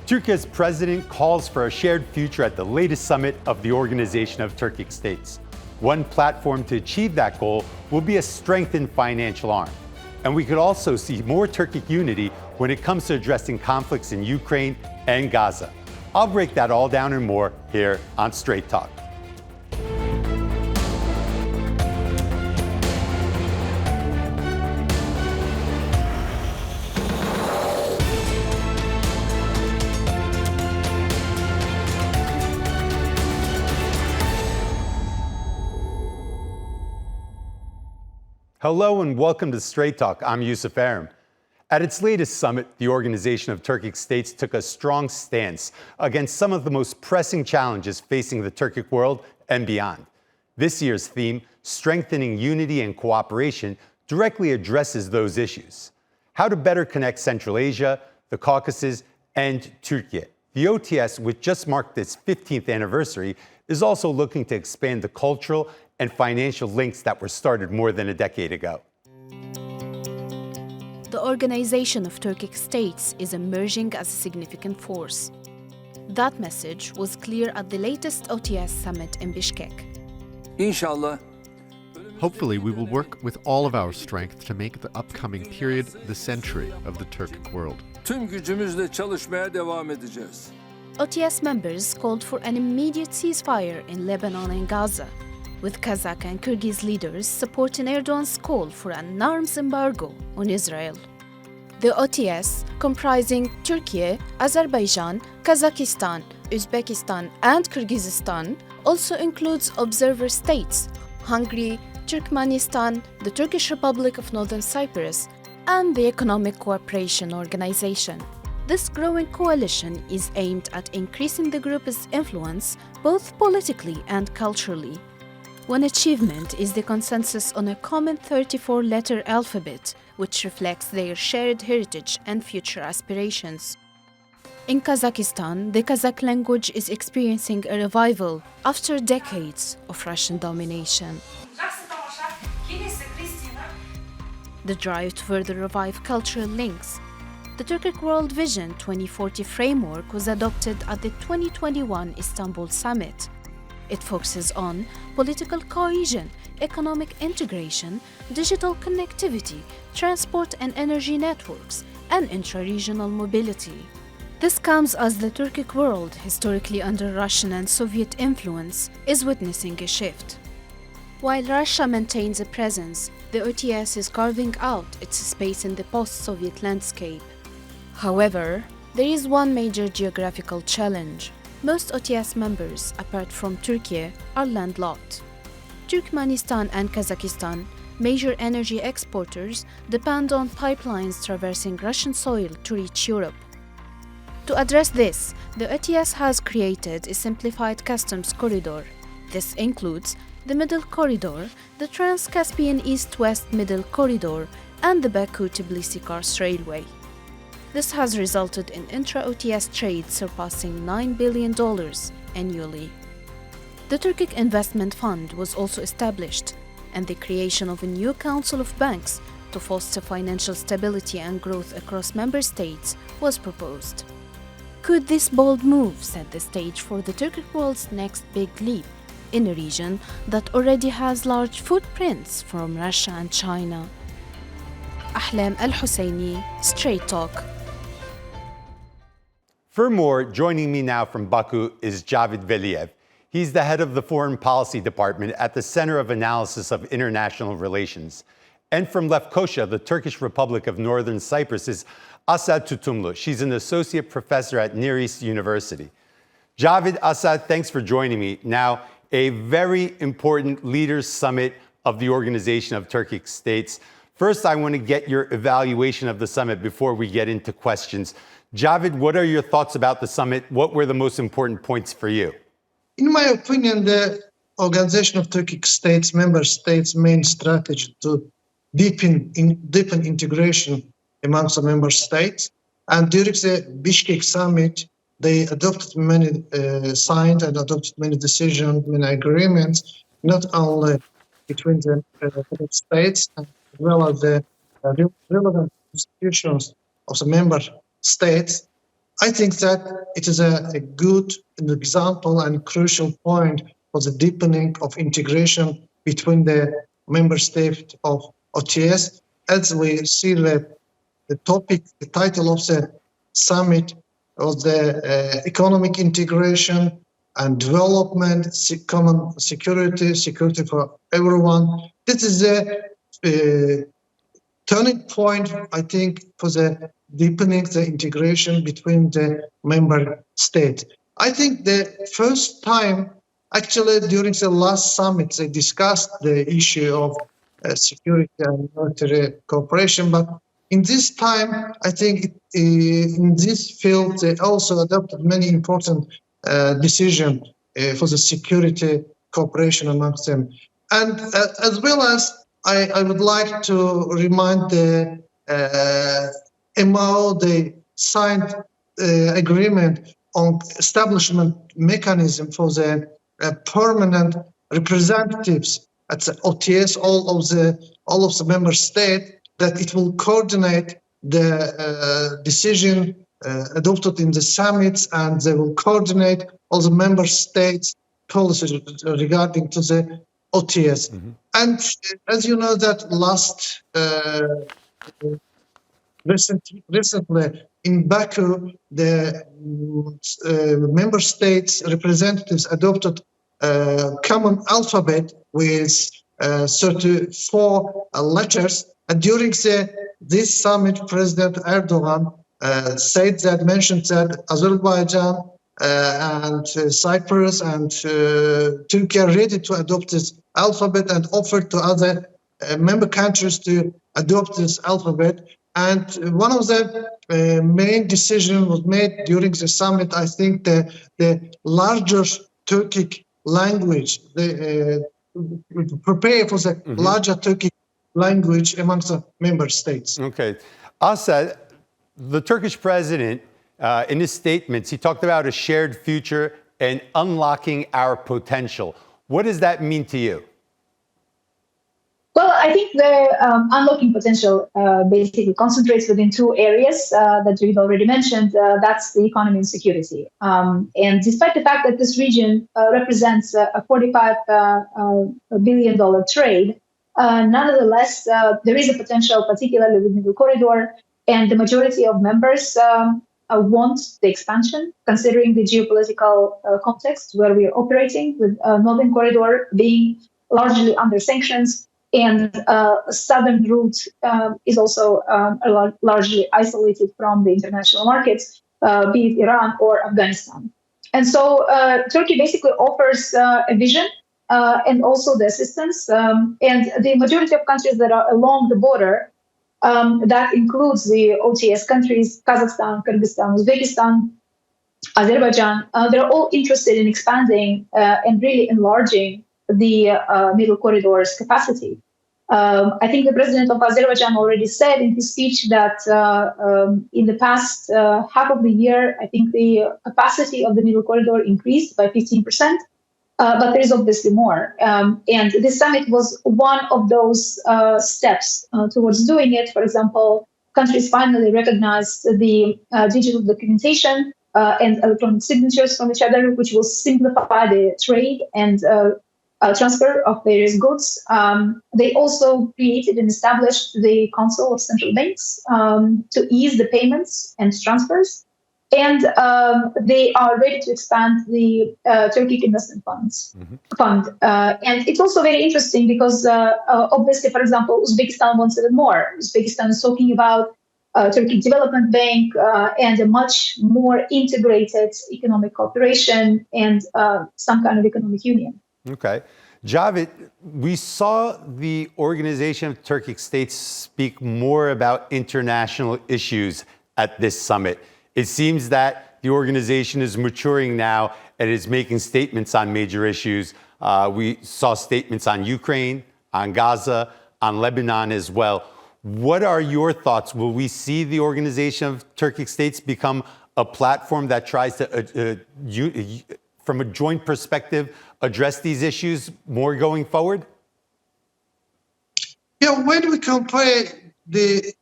Turkey's president calls for a shared future at the latest summit of the Organization of Turkic States. One platform to achieve that goal will be a strengthened financial arm. And we could also see more Turkic unity when it comes to addressing conflicts in Ukraine and Gaza. I'll break that all down and more here on Straight Talk. Hello and welcome to Straight Talk. I'm Yusuf Aram. At its latest summit, the Organization of Turkic States took a strong stance against some of the most pressing challenges facing the Turkic world and beyond. This year's theme, Strengthening Unity and Cooperation, directly addresses those issues. How to better connect Central Asia, the Caucasus, and Turkey. The OTS, which just marked its 15th anniversary, is also looking to expand the cultural and financial links that were started more than a decade ago. The Organization of Turkic States is emerging as a significant force. That message was clear at the latest OTS summit in Bishkek. Inshallah. Hopefully, we will work with all of our strength to make the upcoming period the century of the Turkic world. Tüm gücümüzle çalışmaya devam edeceğiz. OTS members called for an immediate ceasefire in Lebanon and Gaza, with Kazakh and Kyrgyz leaders supporting Erdogan's call for an arms embargo on Israel. The OTS, comprising Turkey, Azerbaijan, Kazakhstan, Uzbekistan, and Kyrgyzstan, also includes observer states Hungary, Turkmenistan, the Turkish Republic of Northern Cyprus, and the Economic Cooperation Organization. This growing coalition is aimed at increasing the group's influence both politically and culturally. One achievement is the consensus on a common 34-letter alphabet, which reflects their shared heritage and future aspirations. In Kazakhstan, the Kazakh language is experiencing a revival after decades of Russian domination. The drive to further revive cultural links. The Turkic World Vision 2040 framework was adopted at the 2021 Istanbul Summit. It focuses on political cohesion, economic integration, digital connectivity, transport and energy networks, and intra-regional mobility. This comes as the Turkic world, historically under Russian and Soviet influence, is witnessing a shift. While Russia maintains a presence, the OTS is carving out its space in the post-Soviet landscape. However, there is one major geographical challenge. Most OTS members, apart from Turkey, are landlocked. Turkmenistan and Kazakhstan, major energy exporters, depend on pipelines traversing Russian soil to reach Europe. To address this, the OTS has created a simplified customs corridor. This includes the Middle Corridor, the Trans-Caspian East-West Middle Corridor, and the Baku-Tbilisi-Kars Railway. This has resulted in intra-OTS trade surpassing $9 billion annually. The Turkic Investment Fund was also established, and the creation of a new Council of Banks to foster financial stability and growth across member states was proposed. Could this bold move set the stage for the Turkic world's next big leap in a region that already has large footprints from Russia and China? Ahlam Al-Husseini, Straight Talk. For more, joining me now from Baku is Cavid Veliyev. He's the head of the Foreign Policy Department at the Center of Analysis of International Relations. And from Lefkoşa, the Turkish Republic of Northern Cyprus, is Assel Tutumlu. She's an associate professor at Near East University. Cavid, Assel, thanks for joining me. Now, a very important leaders summit of the Organization of Turkic States. First, I want to get your evaluation of the summit before we get into questions. Cavid, what are your thoughts about the summit? What were the most important points for you? In my opinion, the Organization of Turkic States, member states' main strategy to deepen integration amongst the member states. And during the Bishkek summit, they adopted signed and adopted many decisions, many agreements, not only between the states as well as the relevant institutions of the member states. I think that it is a good example and crucial point for the deepening of integration between the member states of OTS. As we see the title of the summit was the economic integration and development, common security for everyone. This is the turning point, I think, for the deepening the integration between the member states. I think the first time, actually during the last summit, they discussed the issue of security and military cooperation, but in this time, I think in this field, they also adopted many important decisions for the security cooperation amongst them. And as well as I would like to remind the MAO, they signed agreement on establishment mechanism for the permanent representatives at the OTS, all of the member states, that it will coordinate the decision adopted in the summits, and they will coordinate all the member states' policies regarding to the OTS. Mm-hmm. And as you know, that recently in Baku, the member states representatives adopted a common alphabet with 34 letters. And during this summit, President Erdogan mentioned that Azerbaijan and Cyprus and Turkey are ready to adopt this alphabet and offered to other member countries to adopt this alphabet. And one of the main decisions was made during the summit. I think the larger Turkic language, prepare for the larger Turkic language amongst the member states. Okay. Assel, the Turkish president, in his statements, he talked about a shared future and unlocking our potential. What does that mean to you? Well, I think the unlocking potential basically concentrates within two areas that we've already mentioned. That's the economy and security. And despite the fact that this region represents a $45 billion trade, nonetheless, there is a potential, particularly with the Middle Corridor, and the majority of members want the expansion, considering the geopolitical context where we are operating, with Northern Corridor being largely under sanctions, and southern route is also largely isolated from the international markets, be it Iran or Afghanistan. And so Turkey basically offers a vision and also the assistance. And the majority of countries that are along the border, that includes the OTS countries, Kazakhstan, Kyrgyzstan, Uzbekistan, Azerbaijan, they're all interested in expanding and really enlarging the Middle Corridor's capacity. I think the president of Azerbaijan already said in his speech that in the past half of the year, I think the capacity of the Middle Corridor increased by 15%, but there is obviously more. And this summit was one of those steps towards doing it. For example, countries finally recognized the digital documentation and electronic signatures from each other, which will simplify the trade and transfer of various goods. They also created and established the Council of Central Banks to ease the payments and transfers. And they are ready to expand the Turkic Investment Fund. And it's also very interesting because obviously, for example, Uzbekistan wants even more. Uzbekistan is talking about Turkic Development Bank and a much more integrated economic cooperation and some kind of economic union. Okay. Cavid, we saw the Organization of Turkic States speak more about international issues at this summit. It seems that the organization is maturing now and is making statements on major issues. We saw statements on Ukraine, on Gaza, on Lebanon as well. What are your thoughts? Will we see the Organization of Turkic States become a platform that tries to, from a joint perspective, address these issues more going forward? Yeah, when we compare the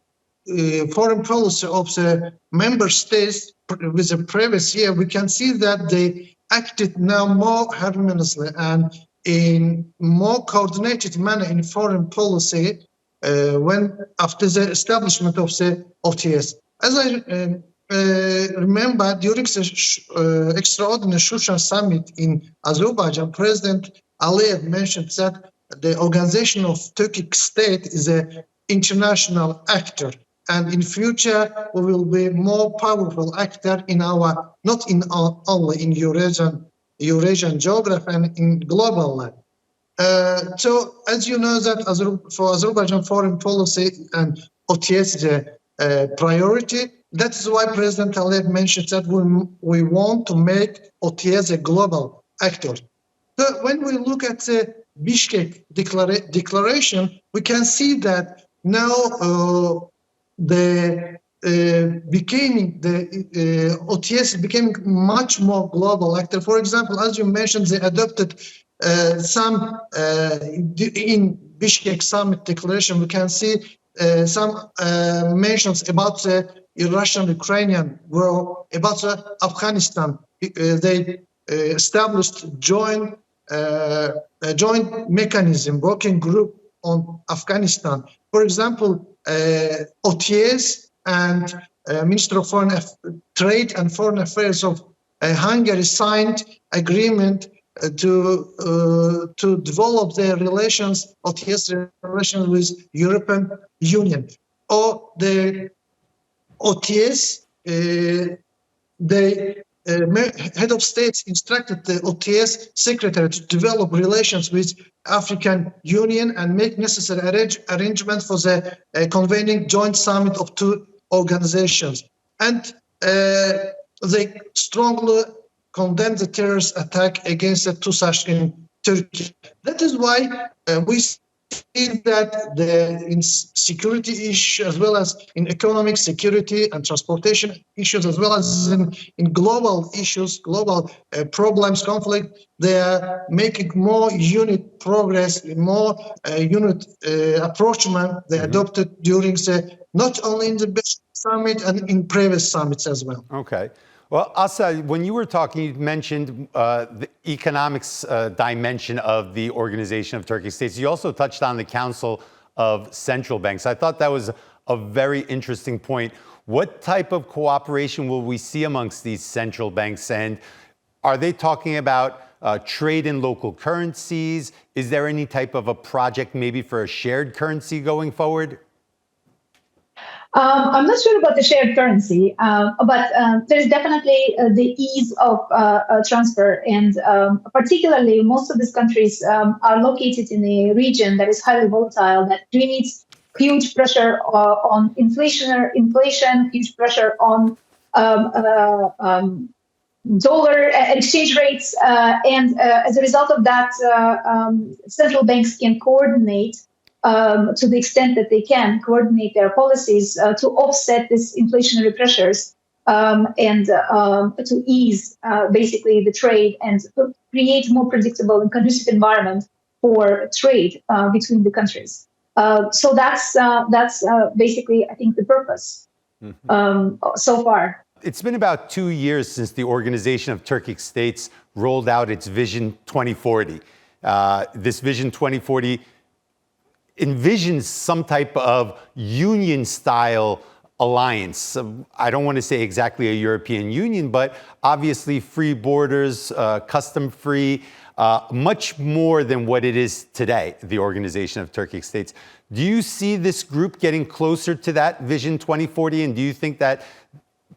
foreign policy of the member states, with the previous year, we can see that they acted now more harmoniously and in more coordinated manner in foreign policy when after the establishment of the OTS. As I remember, during the extraordinary Shushan summit in Azerbaijan, President Aliyev mentioned that the Organization of Turkic States is an international actor, and in future we will be more powerful actor in our, not in only in Eurasian geography and in global level. So as you know that for Azerbaijan foreign policy and OTS is a priority. That is why President Aliyev mentioned that we want to make OTS a global actor. So when we look at the Bishkek declaration, we can see that now OTS is becoming much more global actor. For example, as you mentioned, they adopted some in Bishkek summit declaration. We can see some mentions about the Russian-Ukrainian war, about Afghanistan. They established joint mechanism, working group on Afghanistan. For example, OTS and Minister of Trade and Foreign Affairs of Hungary signed agreement to develop their relations, OTS relations with European Union. Or the OTS, the head of states instructed the OTS secretary to develop relations with African Union and make necessary arrangement for the convening joint summit of two organizations. And they strongly condemned the terrorist attack against the TUSAŞ in Turkey. That is why we see that in security issues, as well as in economic security and transportation issues, as well as in global issues, global problems, conflict, they are making more unit progress, more unit approachment they adopted during not only in the Bishkek summit and in previous summits as well. Okay. Well, Assel, when you were talking, you mentioned the economics dimension of the Organization of Turkic States. You also touched on the Council of Central Banks. I thought that was a very interesting point. What type of cooperation will we see amongst these central banks? And are they talking about trade in local currencies? Is there any type of a project maybe for a shared currency going forward? I'm not sure about the shared currency, but there's definitely the ease of transfer. And particularly, most of these countries are located in a region that is highly volatile, that creates huge pressure on inflation, huge pressure on dollar exchange rates. And as a result of that, central banks can coordinate to the extent that they can coordinate their policies to offset these inflationary pressures and to ease basically the trade and create more predictable and conducive environment for trade between the countries. So that's basically, I think, the purpose so far. It's been about 2 years since the Organization of Turkic States rolled out its Vision 2040. This Vision 2040 envisions some type of union-style alliance. I don't want to say exactly a European Union, but obviously free borders, custom-free, much more than what it is today, the Organization of Turkic States. Do you see this group getting closer to that Vision 2040? And do you think that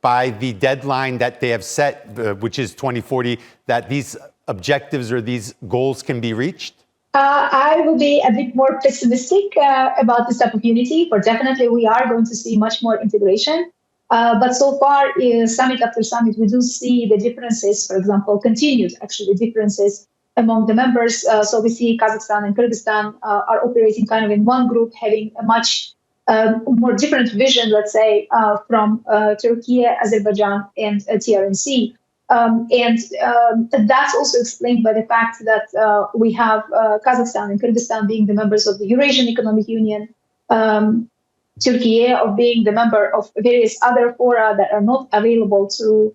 by the deadline that they have set, which is 2040, that these objectives or these goals can be reached? I will be a bit more pessimistic about this type of unity, but definitely we are going to see much more integration. But so far, summit after summit, we do see the differences, for example, continued actually differences among the members. So we see Kazakhstan and Kyrgyzstan are operating kind of in one group, having a much more different vision, let's say, from Turkey, Azerbaijan, and TRNC. And that's also explained by the fact that we have Kazakhstan and Kyrgyzstan being the members of the Eurasian Economic Union, Turkey, of being the member of various other fora that are not available to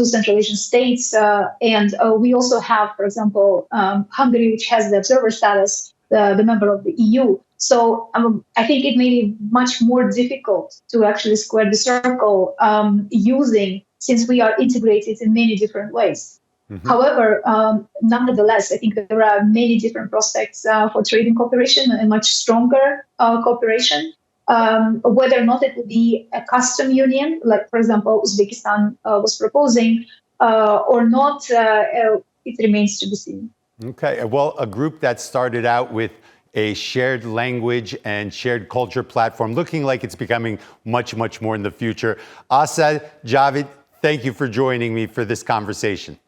Central Asian states. And we also have, for example, Hungary, which has the observer status, the member of the EU. So I think it may be much more difficult to actually square the circle since we are integrated in many different ways. Mm-hmm. However, nonetheless, I think there are many different prospects for trading cooperation and much stronger cooperation. Whether or not it will be a custom union, like, for example, Uzbekistan was proposing, or not, it remains to be seen. Okay, well, a group that started out with a shared language and shared culture platform, looking like it's becoming much, much more in the future. Assel, Cavid, thank you for joining me for this conversation.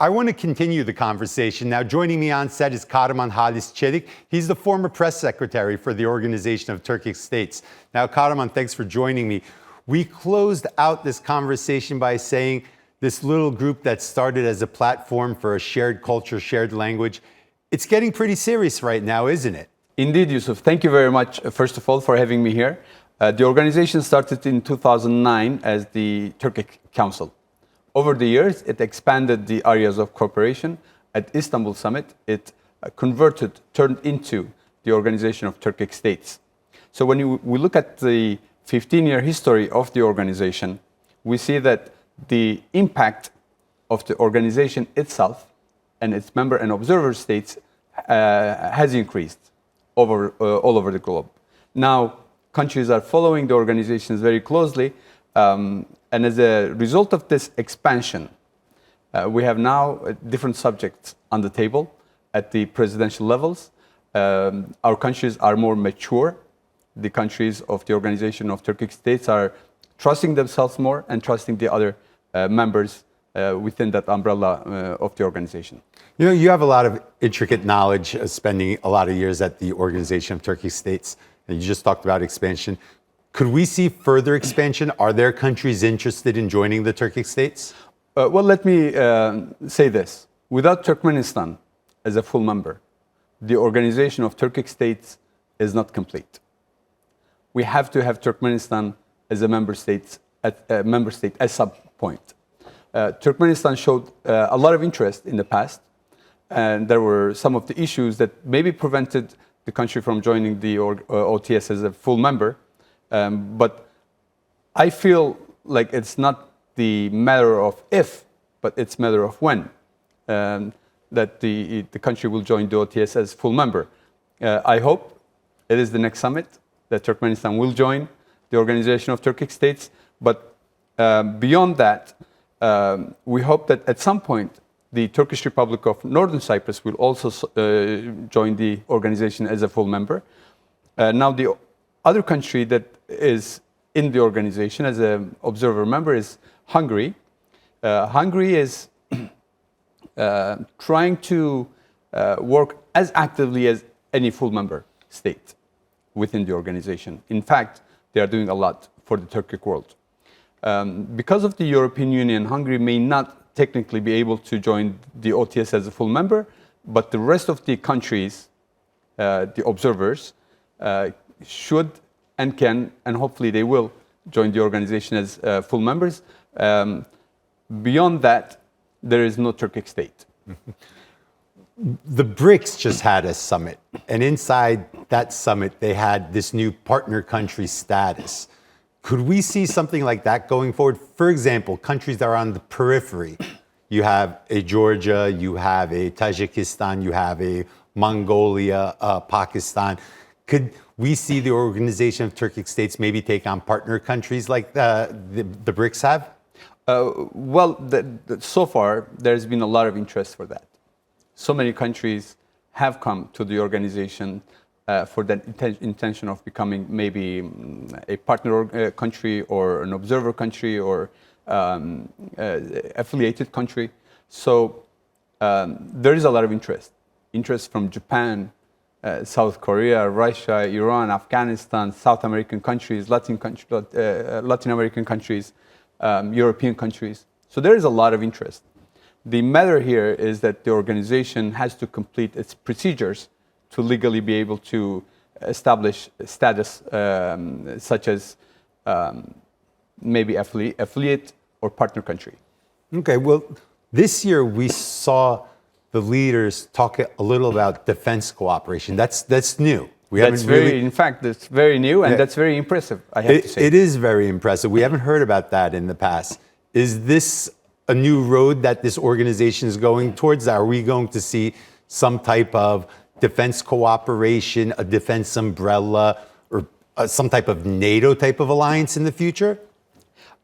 I want to continue the conversation. Now, joining me on set is Kahraman Haliscelik. He's the former press secretary for the Organization of Turkic States. Now, Kahraman, thanks for joining me. We closed out this conversation by saying this little group that started as a platform for a shared culture, shared language, it's getting pretty serious right now, isn't it? Indeed, Yusuf. Thank you very much, first of all, for having me here. The organization started in 2009 as the Turkic Council. Over the years, it expanded the areas of cooperation. At Istanbul Summit, it turned into the Organization of Turkic States. So when we look at the 15-year history of the organization, we see that the impact of the organization itself and its member and observer states has increased all over the globe. Now, countries are following the organizations very closely, and as a result of this expansion, we have now different subjects on the table at the presidential levels. Our countries are more mature. The countries of the Organization of Turkic States are trusting themselves more and trusting the other members within that umbrella of the organization. You know, you have a lot of intricate knowledge, spending a lot of years at the Organization of Turkic States, and you just talked about expansion. Could we see further expansion? Are there countries interested in joining the Turkic States? Well, let me say this. Without Turkmenistan as a full member, the Organization of Turkic States is not complete. We have to have Turkmenistan as a member state at some point. Turkmenistan showed a lot of interest in the past, and there were some of the issues that maybe prevented the country from joining the OTS as a full member. But I feel like it's not the matter of if, but it's matter of when that the country will join the OTS as full member. I hope it is the next summit that Turkmenistan will join the Organization of Turkic States. But beyond that, we hope that at some point the Turkish Republic of Northern Cyprus will also join the organization as a full member. Now, the other country that is in the organization as an observer member is Hungary. Hungary is trying to work as actively as any full member state within the organization. In fact, they are doing a lot for the Turkic world. Because of the European Union, Hungary may not technically be able to join the OTS as a full member, but the rest of the countries, the observers, should and can, and hopefully they will, join the organization as full members. Beyond that, there is no Turkic state. The BRICS just had a summit, and inside that summit, they had this new partner country status. Could we see something like that going forward? For example, countries that are on the periphery. You have a Georgia, you have a Tajikistan, you have a Mongolia, Pakistan. Could we see the Organization of Turkic States maybe take on partner countries like the BRICS have? So far, there's been a lot of interest for that. So many countries have come to the organization for that intention of becoming maybe a partner country or an observer country or affiliated country. So there is a lot of interest from Japan, South Korea, Russia, Iran, Afghanistan, South American countries, Latin American countries, European countries. So there is a lot of interest. The matter here is that the organization has to complete its procedures to legally be able to establish status such as maybe affiliate or partner country. Okay, well, this year we saw the leaders talk a little about defense cooperation. That's new. In fact, that's very new, and that's very impressive, I have to say. It is very impressive. We haven't heard about that in the past. Is this a new road that this organization is going towards? Are we going to see some type of defense cooperation, a defense umbrella, or some type of NATO type of alliance in the future?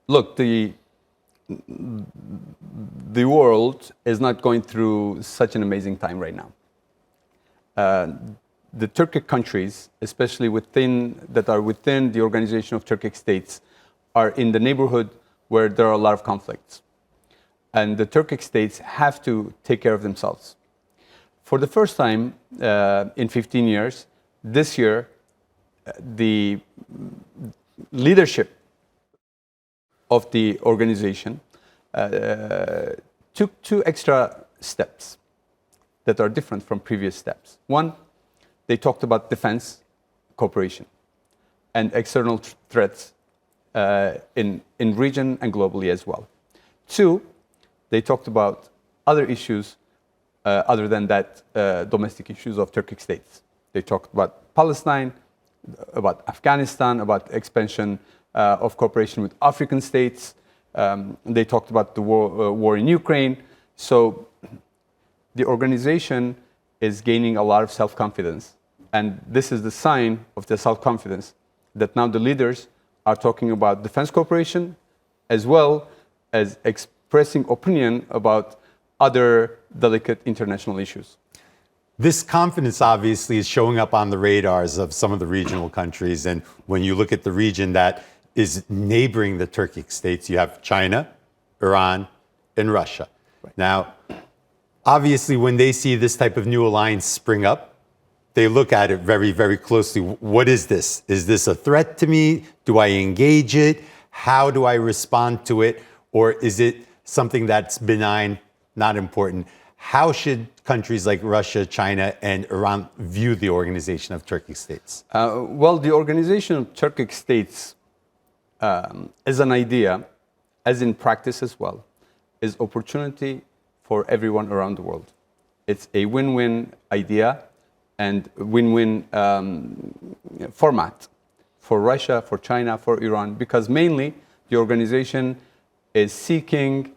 Look, the world is not going through such an amazing time right now. The Turkic countries, especially that are within the Organization of Turkic States, are in the neighborhood where there are a lot of conflicts. And the Turkic states have to take care of themselves. For the first time in 15 years, this year, the leadership of the organization took 2 extra steps that are different from previous steps. One, they talked about defense cooperation and external threats in region and globally as well. 2, they talked about other issues other than that domestic issues of Turkic states. They talked about Palestine, about Afghanistan, about expansion of cooperation with African states. They talked about the war in Ukraine. So the organization is gaining a lot of self-confidence. And this is the sign of the self-confidence that now the leaders are talking about defense cooperation as well as expressing opinion about other delicate international issues. This confidence obviously is showing up on the radars of some of the regional countries. And when you look at the region that is neighboring the Turkic states, you have China, Iran, and Russia. Right. Now, obviously, when they see this type of new alliance spring up, they look at it very, very closely. What is this? Is this a threat to me? Do I engage it? How do I respond to it? Or is it something that's benign, not important? How should countries like Russia, China, and Iran view the Organization of Turkic States? Well, the Organization of Turkic States, as an idea, as in practice as well, is opportunity for everyone around the world. It's a win-win idea and win-win format for Russia, for China, for Iran, because mainly the organization is seeking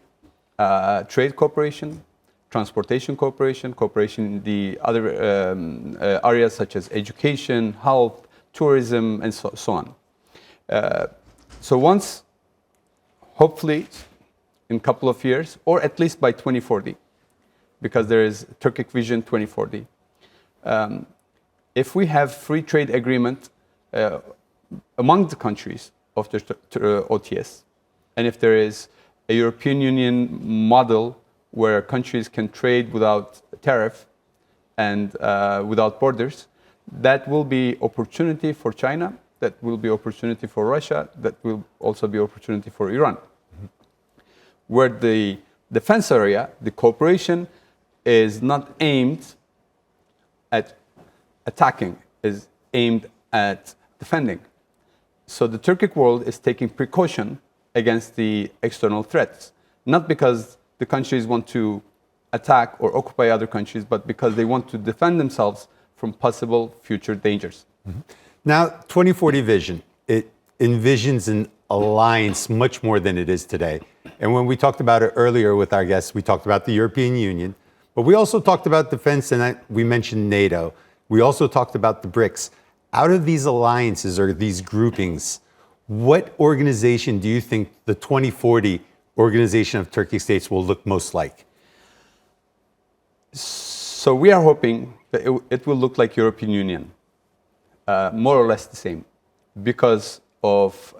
trade cooperation, transportation cooperation, cooperation in the other areas such as education, health, tourism, and so on. So once, hopefully, in a couple of years, or at least by 2040, because there is Turkic Vision 2040, if we have free trade agreement among the countries of the OTS, and if there is a European Union model where countries can trade without tariff and without borders, that will be opportunity for China, that will be opportunity for Russia, that will also be opportunity for Iran. Mm-hmm. Where the defense area, the cooperation is not aimed at attacking, is aimed at defending. So the Turkic world is taking precaution against the external threats, not because the countries want to attack or occupy other countries, but because they want to defend themselves from possible future dangers. Mm-hmm. Now, 2040 vision, it envisions an alliance much more than it is today. And when we talked about it earlier with our guests, we talked about the European Union, but we also talked about defense, and we mentioned NATO. We also talked about the BRICS. Out of these alliances or these groupings, what organization do you think the 2040 Organization of Turkic States will look most like? So we are hoping that it will look like European Union, more or less the same, because of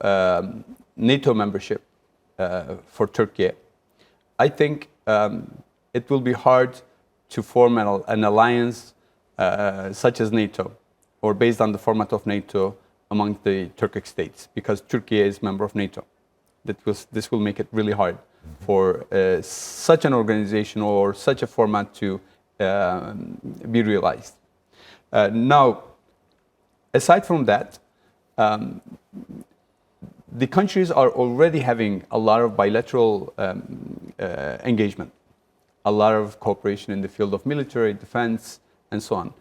NATO membership for Turkey. I think it will be hard to form an alliance such as NATO, or based on the format of NATO among the Turkic states, because Turkey is a member of NATO. This will make it really hard for such an organization or such a format to be realized. Now, aside from that, the countries are already having a lot of bilateral engagement, a lot of cooperation in the field of military, defense, and so on.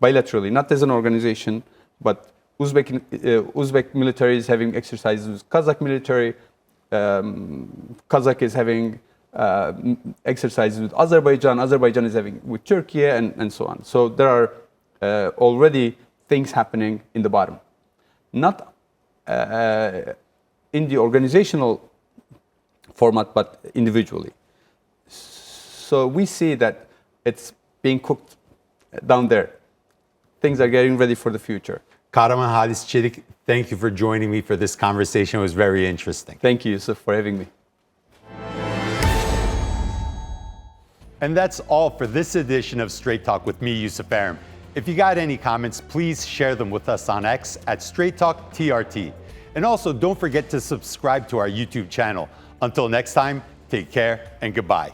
Bilaterally, not as an organization, but Uzbek military is having exercises with Kazakh military, Kazakh is having exercises with Azerbaijan, Azerbaijan is having with Turkey, and so on. So there are already things happening in the bottom. Not in the organizational format, but individually. So we see that it's being cooked down there. Things are getting ready for the future. Kahraman Haliscelik, thank you for joining me for this conversation. It was very interesting. Thank you, Yusuf, for having me. And that's all for this edition of Straight Talk with me, Yusuf Aram. If you got any comments, please share them with us on X at Straight Talk TRT. And also, don't forget to subscribe to our YouTube channel. Until next time, take care and goodbye.